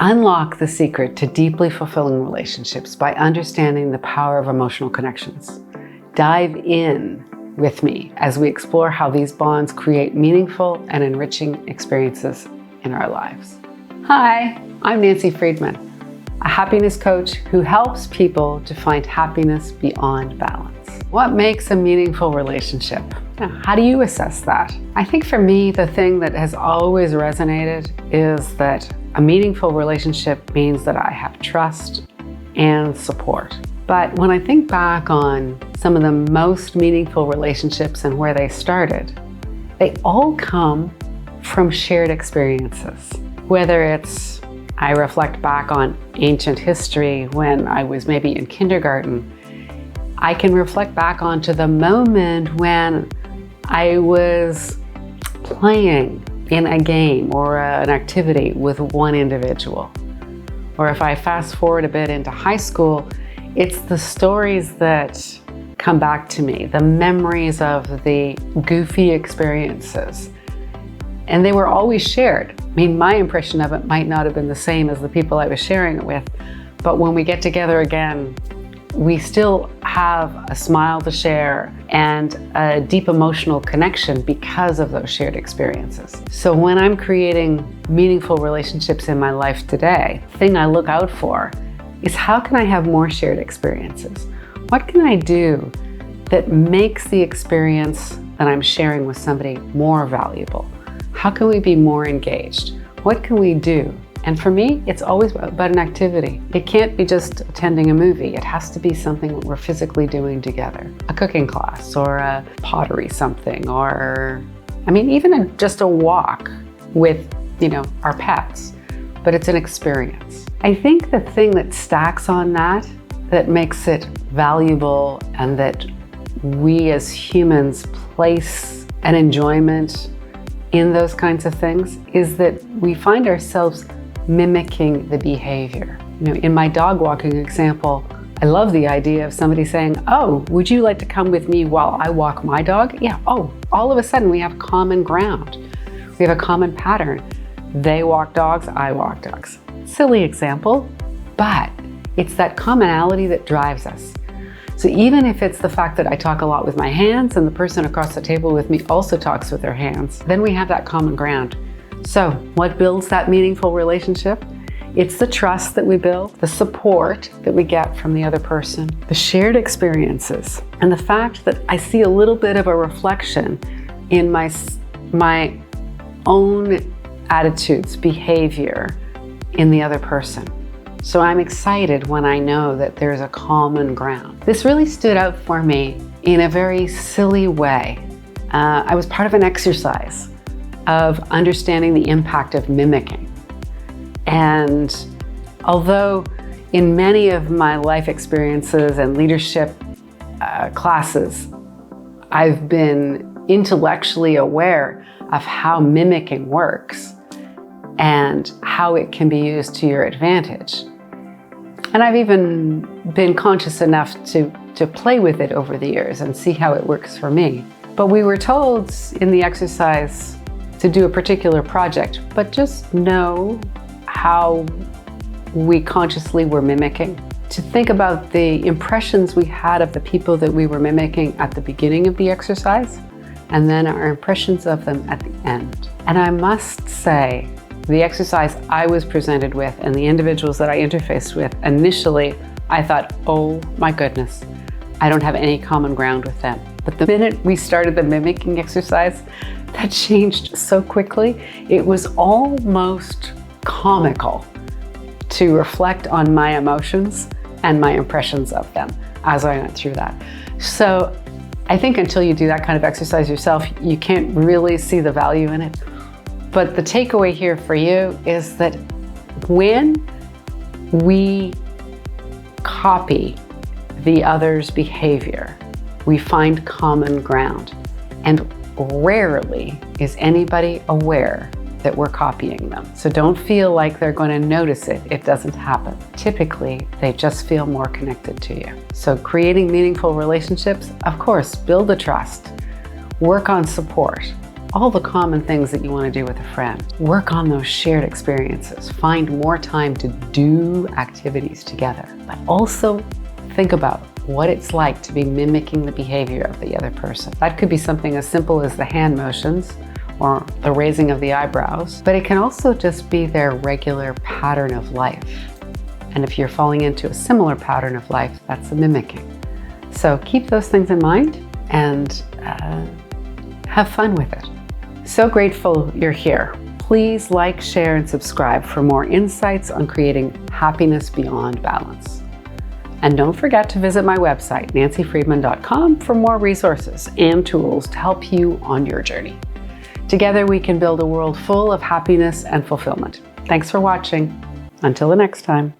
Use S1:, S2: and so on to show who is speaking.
S1: Unlock the secret to deeply fulfilling relationships by understanding the power of emotional connections. Dive in with me as we explore how these bonds create meaningful and enriching experiences in our lives. Hi, I'm Nancy Freedman, a happiness coach who helps people to find happiness beyond balance. What makes a meaningful relationship? Now, how do you assess that? I think for me, the thing that has always resonated is that a meaningful relationship means that I have trust and support. But when I think back on some of the most meaningful relationships and where they started, they all come from shared experiences. Whether it's, I reflect back on ancient history when I was maybe in kindergarten, I can reflect back onto the moment when I was playing in a game or an activity with one individual. Or if I fast forward a bit into high school, it's the stories that come back to me, the memories of the goofy experiences. And they were always shared. I mean, my impression of it might not have been the same as the people I was sharing it with, but when we get together again, we still have a smile to share and a deep emotional connection because of those shared experiences. So when I'm creating meaningful relationships in my life today, the thing I look out for is how can I have more shared experiences? What can I do that makes the experience that I'm sharing with somebody more valuable? How can we be more engaged? What can we do? And for me, it's always about an activity. It can't be just attending a movie. It has to be something that we're physically doing together. A cooking class or a pottery something, or, even just a walk with, our pets, but it's an experience. I think the thing that stacks on that makes it valuable and that we as humans place an enjoyment in those kinds of things is that we find ourselves mimicking the behavior. In my dog walking example, I love the idea of somebody saying, "Oh, would you like to come with me while I walk my dog?" Yeah, all of a sudden we have common ground. We have a common pattern. They walk dogs, I walk dogs. Silly example, but it's that commonality that drives us. So even if it's the fact that I talk a lot with my hands and the person across the table with me also talks with their hands, then we have that common ground. So what builds that meaningful relationship? It's the trust that we build, the support that we get from the other person, the shared experiences, and the fact that I see a little bit of a reflection in my own attitudes, behavior in the other person. So I'm excited when I know that there's a common ground. This really stood out for me in a very silly way. I was part of an exercise of understanding the impact of mimicking. And although in many of my life experiences and leadership classes, I've been intellectually aware of how mimicking works and how it can be used to your advantage. And I've even been conscious enough to play with it over the years and see how it works for me. But we were told in the exercise to do a particular project, but just know how we consciously were mimicking. To think about the impressions we had of the people that we were mimicking at the beginning of the exercise, and then our impressions of them at the end. And I must say, the exercise I was presented with and the individuals that I interfaced with, initially, I thought, oh my goodness, I don't have any common ground with them. But the minute we started the mimicking exercise, that changed so quickly. It was almost comical to reflect on my emotions and my impressions of them as I went through that. So I think until you do that kind of exercise yourself, you can't really see the value in it. But the takeaway here for you is that when we copy the other's behavior, we find common ground. And rarely is anybody aware that we're copying them. So don't feel like they're going to notice it. It doesn't happen. Typically, they just feel more connected to you. So creating meaningful relationships, of course, build the trust, work on support, all the common things that you want to do with a friend. Work on those shared experiences. Find more time to do activities together. But also think about what it's like to be mimicking the behavior of the other person. That could be something as simple as the hand motions or the raising of the eyebrows, but it can also just be their regular pattern of life. And if you're falling into a similar pattern of life, that's a mimicking. So keep those things in mind and have fun with it. So grateful you're here. Please like, share, and subscribe for more insights on creating happiness beyond balance. And don't forget to visit my website, nancyfreedman.com, for more resources and tools to help you on your journey. Together we can build a world full of happiness and fulfillment. Thanks for watching. Until the next time.